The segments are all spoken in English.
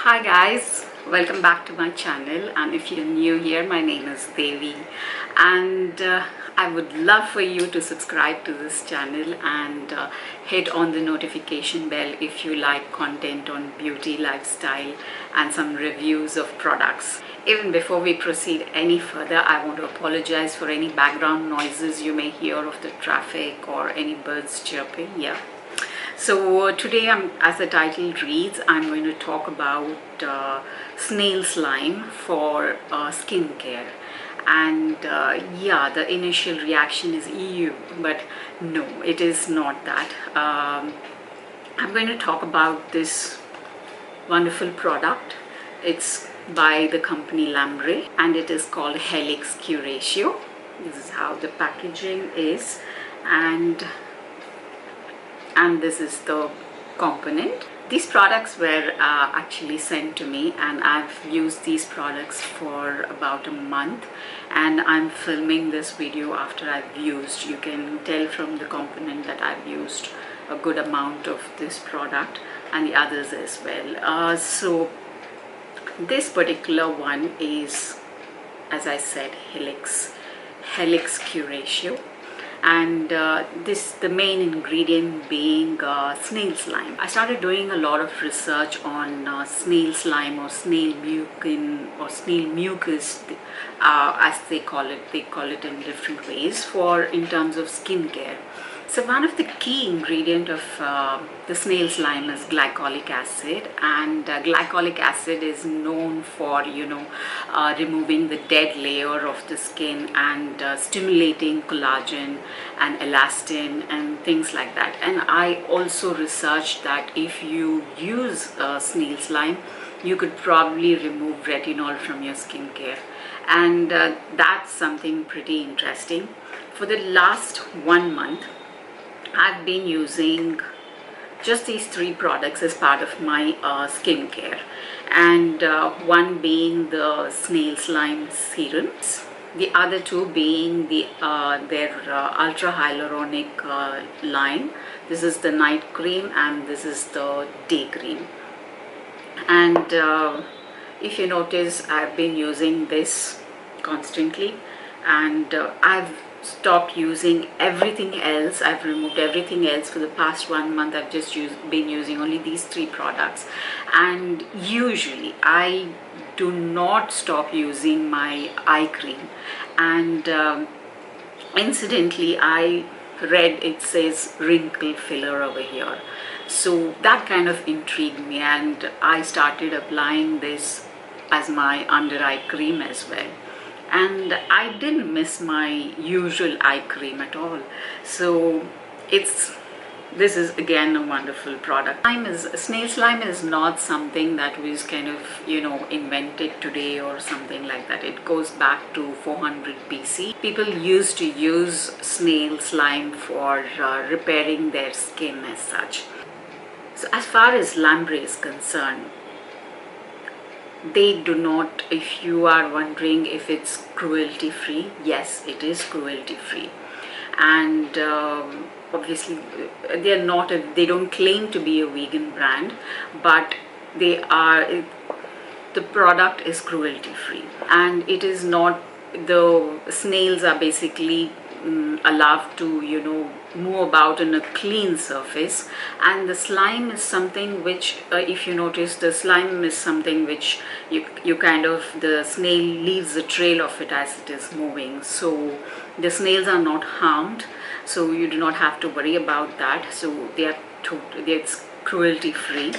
Hi guys, welcome back to my channel, and if you're new here, my name is Devi, and I would love for you to subscribe to this channel and hit on the notification bell if you like content on beauty, lifestyle and some reviews of products. Even before we proceed any further, I want to apologize for any background noises you may hear of the traffic or any birds chirping. So today, as the title reads, I'm going to talk about snail slime for skincare. And the initial reaction is ew, but no, it is not that. I'm going to talk about this wonderful product. It's by the company Lambre, and it is called Helix Curatio. This is how the packaging is, and this is the component. These products were actually sent to me, and I've used these products for about a month, and I'm filming this video after I've used. You can tell from the component that I've used a good amount of this product and the others as well. So this particular one is, as I said, Helix Curatio. And the main ingredient being snail slime. I started doing a lot of research on snail slime or snail mucin or snail mucus, as they call it. They call it in different ways in terms of skincare. So one of the key ingredient of the snail slime is glycolic acid, and glycolic acid is known for removing the dead layer of the skin and stimulating collagen and elastin and things like that. And I also researched that if you use snail slime, you could probably remove retinol from your skincare, and that's something pretty interesting. For the last 1 month, I've been using just these 3 products as part of my skincare, and one being the snail slime serums, the other 2 being their ultra hyaluronic line. This is the night cream and this is the day cream. And if you notice, I've been using this constantly, and I've stopped using everything else. I've removed everything else for the past 1 month. I've just been using only these 3 products, and usually I do not stop using my eye cream. And incidentally, I read it says wrinkle filler over here, so that kind of intrigued me, and I started applying this as my under eye cream as well. And I didn't miss my usual eye cream at all. So this is again a wonderful product. Snail slime is not something that was kind of invented today or something like that. It goes back to 400 BC. People used to use snail slime for repairing their skin as such. So as far as Lambre is concerned, they do not, if you are wondering if it's cruelty free, yes, it is cruelty free. And obviously they don't claim to be a vegan brand, but the product is cruelty free, and it is not. The snails are basically allowed to move about in a clean surface, and the slime is something which if you notice, the slime is something which you kind of, the snail leaves a trail of it as it is moving, so the snails are not harmed, so you do not have to worry about that. So it's cruelty free.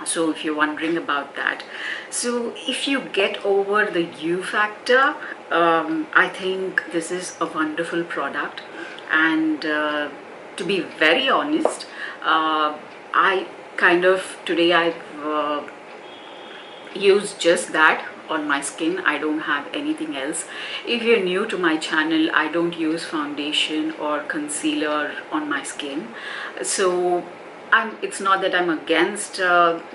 So if you're wondering about that, so if you get over the U factor, I think this is a wonderful product. And to be very honest, I kind of today I've used just that on my skin. I don't have anything else. If you're new to my channel, I don't use foundation or concealer on my skin. So it's not that I'm against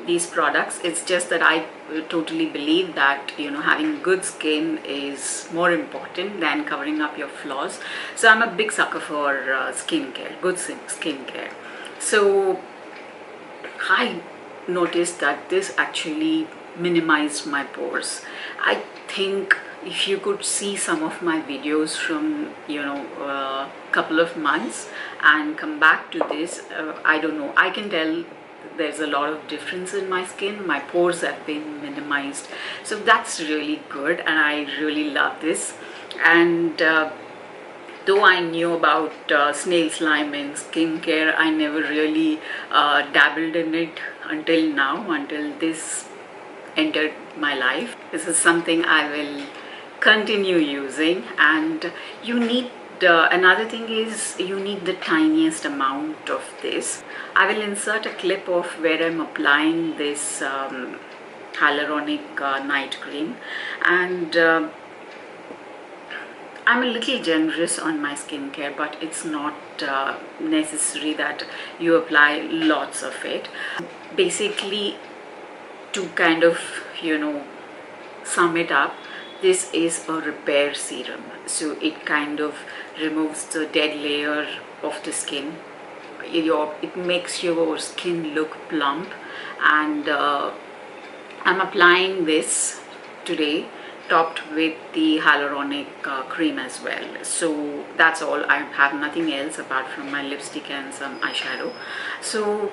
these products. It's just that I totally believe that having good skin is more important than covering up your flaws. So I'm a big sucker for skincare, good skincare. So I noticed that this actually minimized my pores. I think if you could see some of my videos from couple of months and come back to this, I don't know, I can tell there's a lot of difference in my skin. My pores have been minimized, so that's really good and I really love this. And though I knew about snail slime in skincare, I never really dabbled in it until now, until this entered my life. This is something I will continue using. And you need another thing is you need the tiniest amount of this. I will insert a clip of where I'm applying this hyaluronic night cream, and I'm a little generous on my skincare, but it's not necessary that you apply lots of it. Basically, to kind of sum it up, this is a repair serum, so it kind of removes the dead layer of the skin. It makes your skin look plump, and I'm applying this today topped with the hyaluronic cream as well. So that's all. I have nothing else apart from my lipstick and some eyeshadow. So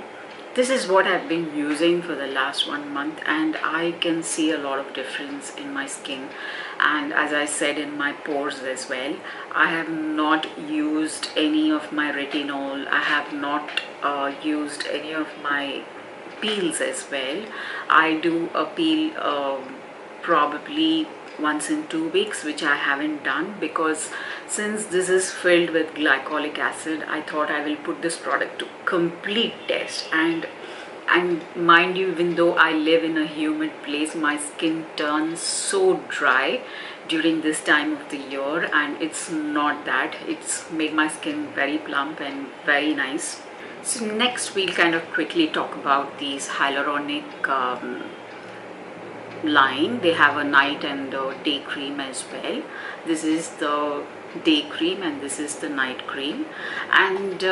this is what I've been using for the last 1 month, and I can see a lot of difference in my skin, and as I said, in my pores as well. I have not used any of my retinol. I have not used any of my peels as well. I do a peel probably once in 2 weeks, which I haven't done because since this is filled with glycolic acid, I thought I will put this product to complete test. And mind you, even though I live in a humid place, my skin turns so dry during this time of the year, and it's not that. It's made my skin very plump and very nice. So next we'll kind of quickly talk about these hyaluronic line. They have a night and a day cream as well. This is the day cream and this is the night cream, and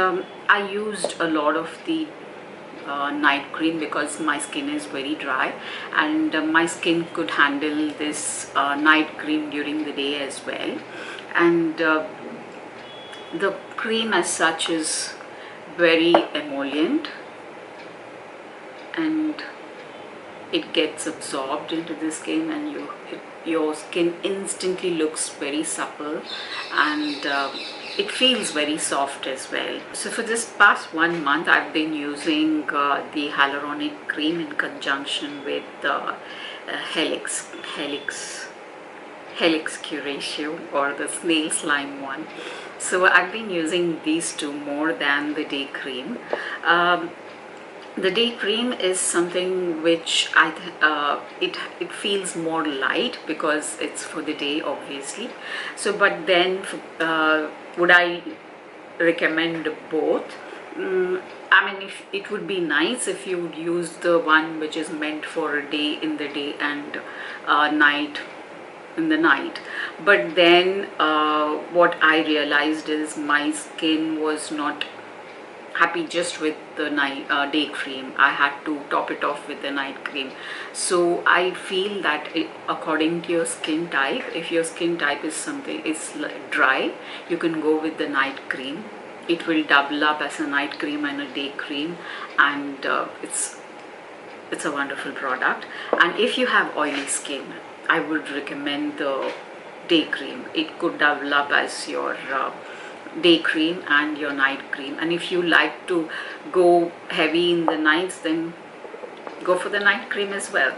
I used a lot of the night cream because my skin is very dry, and my skin could handle this night cream during the day as well. And the cream as such is very emollient, and it gets absorbed into the skin, and your skin instantly looks very supple, and it feels very soft as well. So for this past 1 month, I've been using the hyaluronic cream in conjunction with Helix Curatio, or the snail slime one. So I've been using these two more than the day cream. The day cream is something which it feels more light because it's for the day, obviously. So but then would I recommend both? I mean, if it would be nice if you would use the one which is meant for a day in the day and night in the night. But then what I realized is my skin was not happy just with the day cream. I had to top it off with the night cream. So I feel that according to your skin type, if your skin type is dry, you can go with the night cream. It will double up as a night cream and a day cream, and it's a wonderful product. And if you have oily skin, I would recommend the day cream. It could double up as your day cream and your night cream. And if you like to go heavy in the nights, then go for the night cream as well.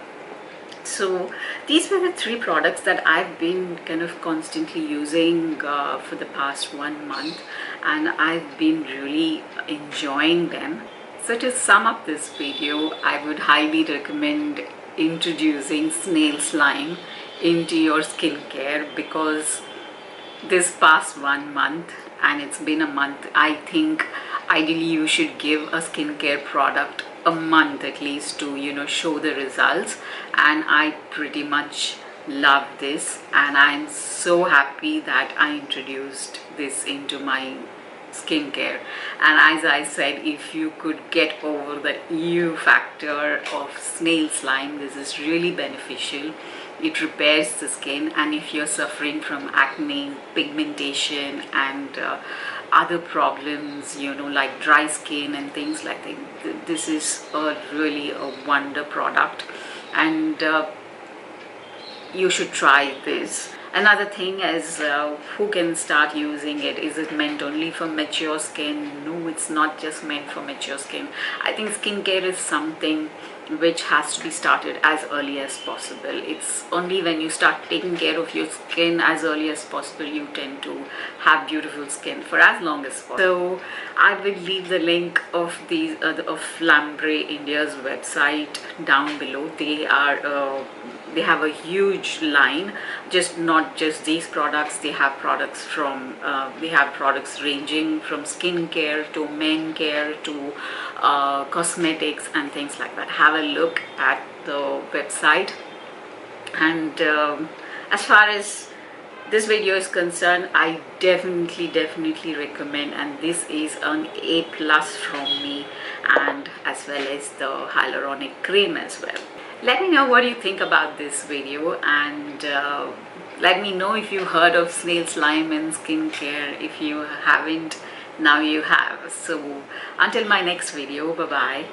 So these were the 3 products that I've been kind of constantly using for the past 1 month, and I've been really enjoying them. So to sum up this video, I would highly recommend introducing snail slime into your skincare, because this past 1 month, and it's been a month, I think ideally you should give a skincare product a month at least to show the results. And I pretty much love this, and I'm so happy that I introduced this into my skincare. And as I said, if you could get over the EU factor of snail slime, this is really beneficial. It repairs the skin, and if you're suffering from acne, pigmentation, and other problems, like dry skin and things like that, this is really a wonder product, and you should try this. Another thing is, who can start using it? Is it meant only for mature skin? No, it's not just meant for mature skin. I think skincare is something which has to be started as early as possible. It's only when you start taking care of your skin as early as possible you tend to have beautiful skin for as long as possible. So I will leave the link of these of Flambre India's website down below. They have a huge line, not just these products. They have products ranging from skincare to men care to cosmetics and things like that. Have a look at the website. And as far as this video is concerned, I definitely recommend, and this is an A+ from me, and as well as the hyaluronic cream as well. Let me know what you think about this video, and let me know if you heard of snail slime in skincare. If you haven't, now you have. So until my next video, bye bye.